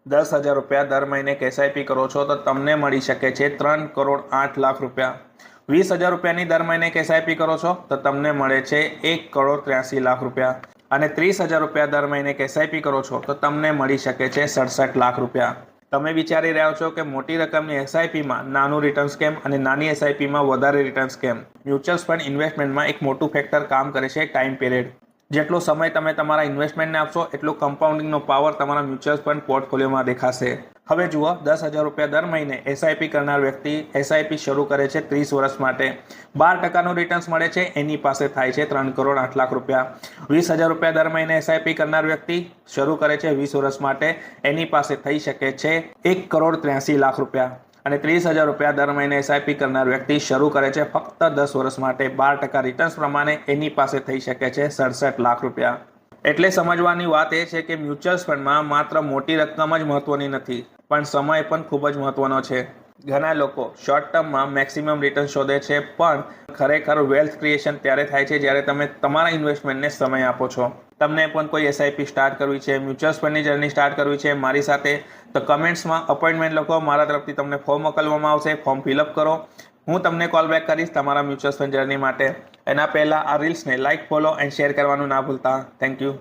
₹10,000 દર મહિને એસઆઈપી કરો છો તો તમને મળી શકે છે 3,08,00,000 ₹20,000ની દર મહિને એસઆઈપી કરો છો તો તમને મળે છે 1,83,00,000 અને ₹30,000 દર મહિને એસઆઈપી કરો છો તો તમને મળી શકે છે 67 લાખ રૂપિયા। તમે વિચારી રહ્યા છો કે મોટી રકમની એસઆઈપીમાં નાનું રિટર્ન્સ કેમ અને નાની એસઆઈપીમાં વધારે રિટર્ન્સ કેમ? મ્યુચ્યુઅલ ફંડ ઇન્વેસ્ટમેન્ટમાં એક મોટું ફેક્ટર કામ કરે છે ટાઈમ પિરિયડ। જેટલો સમય તમે તમારા ઇન્વેસ્ટમેન્ટને આપશો એટલો કમ્પાઉન્ડિંગનો પાવર તમારા મ્યુચ્યુઅલ ફંડ પોર્ટફોલિયોમાં દેખાશે। હવે જુઓ, ₹10,000 દર મહિને એસઆઈપી કરનાર વ્યક્તિ એસઆઈપી શરૂ કરે છે 30 વર્ષ માટે, 12%નું રિટર્ન્સ મળે છે, એની પાસે થાય છે 3,08,00,000 ₹20,000 દર મહિને એસઆઈપી કરનાર વ્યક્તિ શરૂ કરે છે 20 વર્ષ માટે, એની પાસે થઈ શકે છે 1,83,00,000 અને ₹30,000 દર મહિને એસઆઈપી કરનાર વ્યક્તિ શરૂ કરે છે ફક્ત 10 વર્ષ માટે, 12% રિટર્ન્સ પ્રમાણે એની પાસે થઈ શકે છે 67 લાખ રૂપિયા। એટલે સમજવાની વાત એ છે કે મ્યુચ્યુઅલ ફંડમાં માત્ર મોટી રકમ જ મહત્વની નથી, પણ સમય પણ ખૂબ જ મહત્વનો છે। ઘણા લોકો શોર્ટ ટર્મમાં મેક્સિમમ રિટર્ન શોધે છે, પણ ખરેખર વેલ્થ ક્રિએશન ત્યારે થાય છે જ્યારે તમે તમારા ઇન્વેસ્ટમેન્ટને સમય આપો છો। તમને પણ કોઈ એસઆઈપી સ્ટાર્ટ કરવી છે, મ્યુચ્યુઅલ ફંડની જર્ની સ્ટાર્ટ કરવી છે મારી સાથે, તો કમેન્ટ્સમાં અપોઇન્ટમેન્ટ લખો, મારા તરફથી તમને ફોર્મ મોકલવામાં આવશે, ફોર્મ ફિલઅપ કરો, હું તમને કોલ બેક કરીશ તમારા મ્યુચ્યુઅલ ફંડ જર્ની માટે। એના પહેલાં આ રીલ્સને લાઇક, ફોલો એન્ડ શેર કરવાનું ના ભૂલતા। Thank you.